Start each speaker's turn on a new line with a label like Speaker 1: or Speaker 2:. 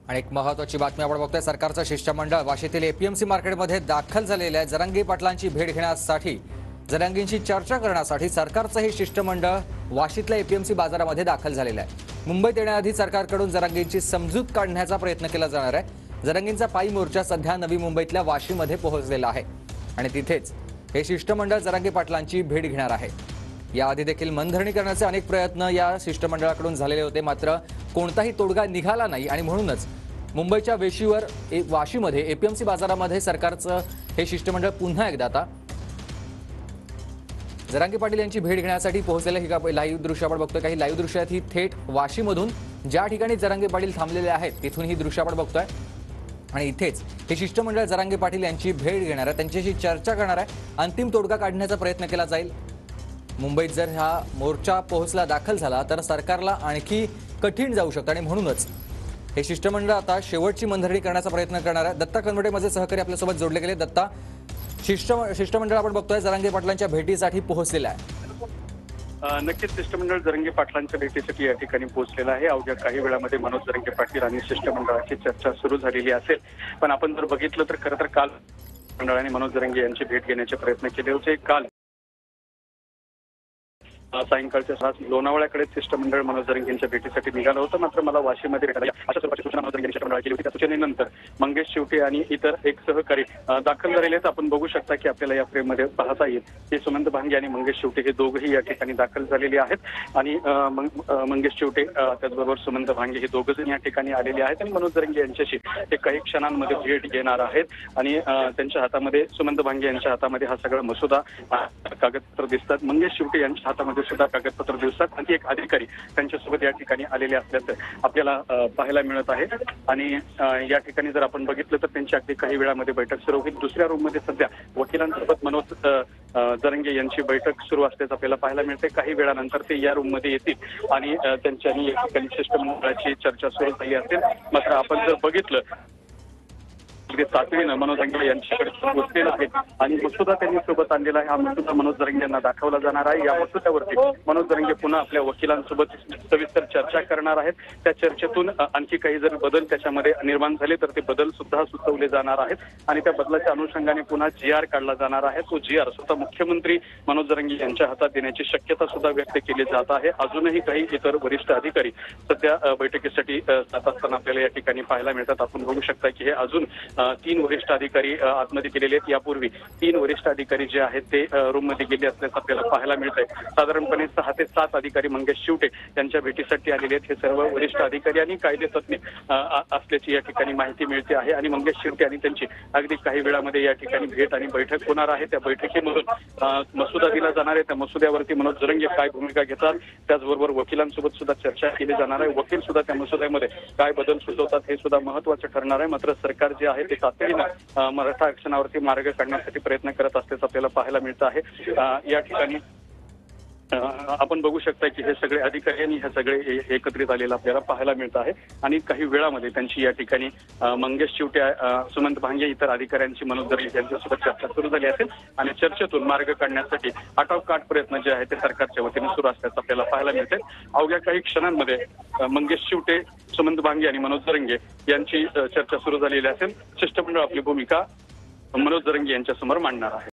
Speaker 1: आणि एक महत्त्वाची बातमी आपण बघतोय। सरकारचं शिष्टमंडळ वाशीतील एपीएमसी मार्केटमध्ये दाखल झालेले आहे। जरांगे पाटलांची भेट घेण्यासाठी, जरांगेंची चर्चा करण्यासाठी सरकारचं हे शिष्टमंडळ वाशीतल्या एपीएमसी बाजारामध्ये दाखल झालेलं आहे। मुंबईत येण्याआधी सरकारकडून जरांगेंची समजूत काढण्याचा प्रयत्न केला जाणार आहे। जरांगेंचा पायी मोर्चा सध्या नवी मुंबईतल्या वाशीमध्ये पोहोचलेला आहे आणि तिथेच हे शिष्टमंडळ जरांगे पाटलांची भेट घेणार आहे। याआधी देखील मनधरणी करण्याचे अनेक प्रयत्न या शिष्टमंडळाकडून झालेले होते, मात्र कोणताही तोडगा निघाला नाही आणि म्हणूनच मुंबईच्या वेशीवर वाशीमध्ये एपीएमसी बाजारामध्ये सरकारचं हे शिष्टमंडळ पुन्हा एकदा आता जरांगे पाटील यांची भेट घेण्यासाठी पोहोचलेलं ही लाईव्ह दृश्य आपण बघतोय। काही लाईव्ह दृश्य आहेत ही थेट वाशीमधून ज्या ठिकाणी जरांगे पाटील थांबलेले आहेत तिथून ही दृश्य आपण बघतोय आणि इथेच हे शिष्टमंडळ जरांगे पाटील यांची भेट घेणार आहे, त्यांच्याशी चर्चा करणार आहे, अंतिम तोडगा काढण्याचा प्रयत्न केला जाईल। मुंबईत जर हा मोर्चा पोहोचला, दाखल झाला तर सरकारला आणखी कठीण जाऊ शकतं आणि म्हणूनच हे शिष्टमंडळ आता शेवटची मनधरणी करण्याचा प्रयत्न करणार आहे। दत्ता कनवटे माझे सहकारी आपल्यासोबत जोडले गेले। दत्ता, शिष्टमंडळ आपण बघतोय जरांगे पाटलांच्या भेटीसाठी पोहोचलेलं आहे।
Speaker 2: नक्कीच शिष्टमंडळ जरांगे पाटलांच्या भेटीसाठी या ठिकाणी पोहोचलेलं आहे। अवघ्या काही वेळामध्ये मनोज जरांगे पाटील आणि शिष्टमंडळाची चर्चा सुरू झालेली असेल, पण आपण जर बघितलं तर खरं तर काल मंडळाने मनोज जरांगे यांची भेट घेण्याचे प्रयत्न केले होते। काल सायंकाळच्या तास लोणावळ्याकडे शिष्टमंडळ मनोज जरांगे यांच्या भेटीसाठी निघालं होतं, मात्र मला वाशीमध्ये भेटायला अशा स्वरूपाची सूचना मनोज जरांगे यांनी शिष्टमंडळाला केली होती। त्या सूचनेनंतर मंगेश शेवटे आणि इतर एक सहकारी दाखल झालेले आहेत। आपण बघू शकता की आपल्याला या फ्रेममध्ये पाहता येईल की सुमंत भांगे आणि मंगेश शेवटे हे दोघंही या ठिकाणी दाखल झालेले आहेत आणि मंगेश शेवटे त्याचबरोबर सुमंत भांगे हे दोघंजण या ठिकाणी आलेले आहेत आणि मनोज जरांगे यांच्याशी ते काही क्षणांमध्ये भेट घेणार आहेत आणि त्यांच्या हातामध्ये, सुमंत भांगे यांच्या हातामध्ये हा सगळा मसुदा कागदपत्र दिसतात। मंगेश शेवटे यांच्या हातामध्ये सुद्धा कागदपत्र दिसतात आणि एक अधिकारी त्यांच्यासोबत या ठिकाणी आलेले असल्याचं आपल्याला पाहायला मिळत आहे आणि या ठिकाणी जर आपण बघितलं तर त्यांची अगदी काही वेळामध्ये बैठक सुरू होईल। दुसऱ्या रूममध्ये सध्या वकिलांसोबत मनोज जरांगे यांची बैठक सुरू असल्याचं आपल्याला पाहायला मिळते। काही वेळानंतर ते या रूममध्ये येतील आणि त्यांच्यानी या ठिकाणी शिष्टमंडळाची चर्चा सुरू झाली असेल। मात्र आपण जर बघितलं तातडीनं मनोज जरांगे यांच्याकडे पोहोचलेला आहे आणि मसुदा त्यांनी सोबत आणलेला आहे। हा मसुदा मनोज जरांगे यांना दाखवला जाणार आहे। या मसुद्यावरती मनोज जरांगे पुन्हा आपल्या वकिलांसोबत सविस्तर चर्चा करणार आहेत। त्या चर्चेतून आणखी काही जर बदल त्याच्यामध्ये निर्माण झाले तर ते बदल सुद्धा सुचवले जाणार आहेत आणि त्या बदलाच्या अनुषंगाने पुन्हा GR काढला जाणार आहे। तो GR स्वतः मुख्यमंत्री मनोज जरांगे यांच्या हातात देण्याची शक्यता सुद्धा व्यक्त केली जात आहे। अजूनही काही इतर वरिष्ठ अधिकारी सध्या बैठकीसाठी जात असताना आपल्याला या ठिकाणी पाहायला मिळतात। आपण बघू शकता की हे अजून 3 वरिष्ठ अधिकारी आतमध्ये गेलेले आहेत। यापूर्वी 3 वरिष्ठ अधिकारी जे आहेत ते रूममध्ये गेले असल्याचं आपल्याला पाहायला मिळत आहे। साधारणपणे 6 ते 7 अधिकारी मंगेश शेवटे यांच्या भेटीसाठी आलेले आहेत। हे सर्व वरिष्ठ अधिकारी आणि कायदेतज्ञ असल्याची या ठिकाणी माहिती मिळते आहे आणि मंगेश शेवटे आणि त्यांची अगदी काही वेळामध्ये या ठिकाणी भेट आणि बैठक होणार आहे। त्या बैठकीमधून मसुदा दिला जाणार आहे। त्या मसुद्यावरती मनोज जरांगे काय भूमिका घेतात, त्याचबरोबर वकिलांसोबत सुद्धा चर्चा केली जाणार आहे। वकील सुद्धा त्या मसुद्यामध्ये काय बदल सुचवतात हे सुद्धा महत्त्वाचं ठरणार आहे। मात्र सरकार जे आहे ते तातडीनं मराठा आरक्षणावरती मार्ग काढण्यासाठी प्रयत्न करत असल्याचं आपल्याला पाहायला मिळतं आहे। या ठिकाणी आपण बघू शकता की हे सगळे अधिकारी आणि हे सगळे एकत्रित आलेलं आपल्याला पाहायला मिळतं आहे आणि काही वेळामध्ये त्यांची या ठिकाणी मंगेश शेवटे, सुमंत भांगे, इतर अधिकाऱ्यांची मनोज जरांगे यांच्यासोबत चर्चा सुरू झाली असेल आणि चर्चेतून मार्ग काढण्यासाठी आटोकाट प्रयत्न जे आहे ते सरकारच्या वतीने सुरू असल्याचं आपल्याला पाहायला मिळते। अवघ्या काही क्षणांमध्ये मंगेश शेवटे, सुमंत भांगे आणि मनोज जरांगे यांची चर्चा सुरू झालेली असेल। शिष्टमंडळ आपली भूमिका मनोज जरांगे यांच्यासमोर मांडणार आहे।